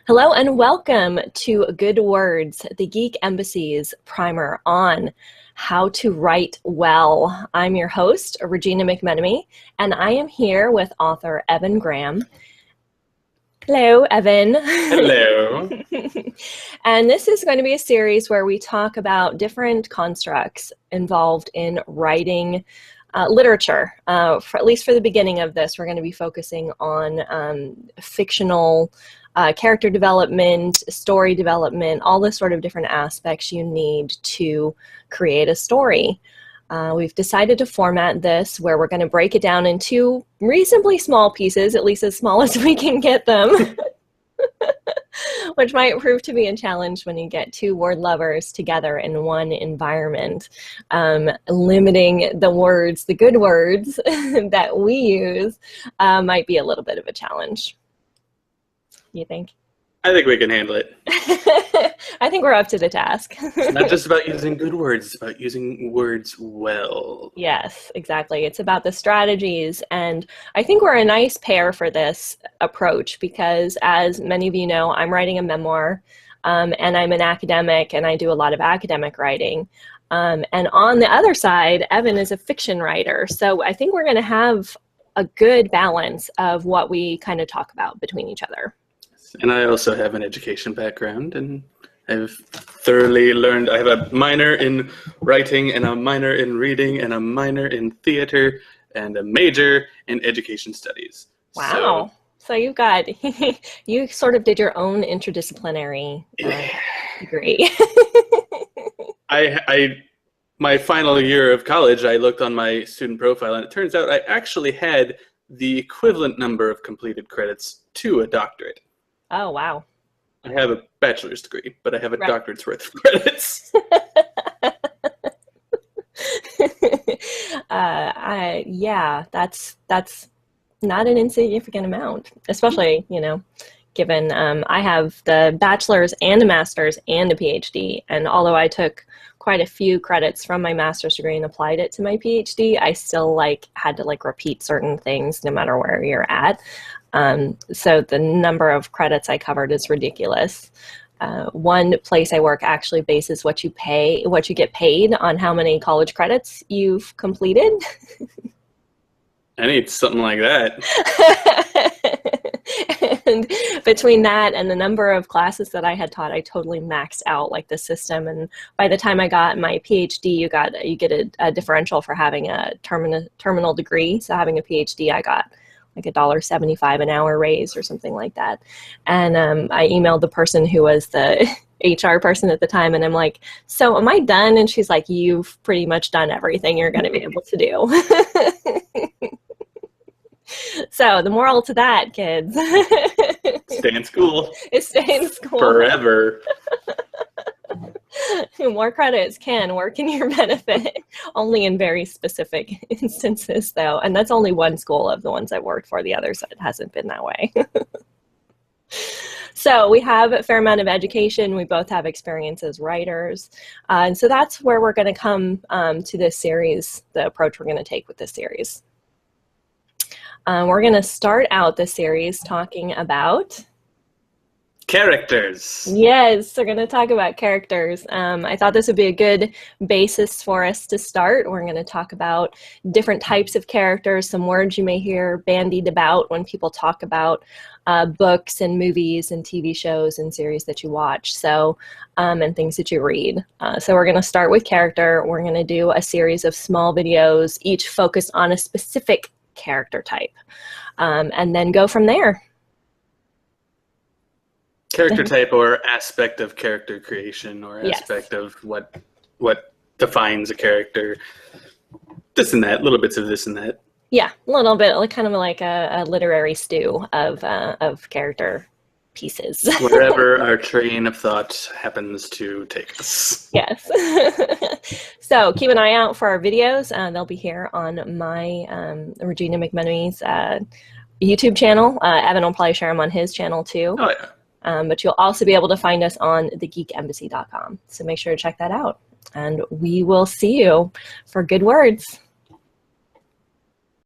Hello and welcome to Good Words, the Geek Embassy's primer on how to write well. I'm your host, Regina McMenomy, and I am here with author Evan Graham. Hello, Evan. Hello. And this is going to be a series where we talk about different constructs involved in writing literature. At least for the beginning of this, we're going to be focusing on fictional character development, story development, all the sort of different aspects you need to create a story. We've decided to format this where we're going to break it down into reasonably small pieces, at least as small as we can get them, which might prove to be a challenge when you get two word lovers together in one environment. Limiting the words, the good words that we use might be a little bit of a challenge. You think? I think we can handle it. I think we're up to the task. It's not just about using good words, it's about using words well. Yes, exactly. It's about the strategies, and I think we're a nice pair for this approach because, as many of you know, I'm writing a memoir, and I'm an academic, and I do a lot of academic writing. And on the other side, Evan is a fiction writer, so I think we're going to have a good balance of what we kind of talk about between each other. And I also have an education background, and I've thoroughly learned. I have a minor in writing, and a minor in reading, and a minor in theater, and a major in education studies. Wow. So you've got, you sort of did your own interdisciplinary degree. My final year of college, I looked on my student profile, and it turns out I actually had the equivalent number of completed credits to a doctorate. Oh, wow. I have a bachelor's degree, but I have a doctorate's worth of credits. Yeah, that's not an insignificant amount, especially, you know, given I have the bachelor's and a master's and a PhD. And although I took quite a few credits from my master's degree and applied it to my PhD, I still had to repeat certain things no matter where you're at. So the number of credits I covered is ridiculous. One place I work actually bases what you get paid on how many college credits you've completed. I need something like that. And between that and the number of classes that I had taught, I totally maxed out the system. And by the time I got my PhD, you get a differential for having a terminal degree. So having a PhD, I got $1.75 an hour raise or something like that. And I emailed the person who was the HR person at the time, and I'm like, so am I done? And she's like, you've pretty much done everything you're going to be able to do. So the moral to that, kids. Stay in school. Stay in school. Forever. More credits can work in your benefit, only in very specific instances, though. And that's only one school of the ones I've worked for. The others, it hasn't been that way. So we have a fair amount of education. We both have experience as writers. And so that's where we're going to come to this series, the approach we're going to take with this series. We're going to start out this series talking about characters. Yes, we're going to talk about characters. I thought this would be a good basis for us to start. We're going to talk about different types of characters, some words you may hear bandied about when people talk about books and movies and TV shows and series that you watch, and things that you read. So we're going to start with character. We're going to do a series of small videos, each focused on a specific character type, and then go from there. Character type or aspect of character creation or aspect of what defines a character. This and that, little bits of this and that. Yeah, a little bit, kind of like a literary stew of character pieces. Wherever our train of thought happens to take us. Yes. So keep an eye out for our videos. They'll be here on my Regina McMenomy's YouTube channel. Evan will probably share them on his channel too. Oh, yeah. But you'll also be able to find us on thegeekembassy.com. So make sure to check that out. And we will see you for good words.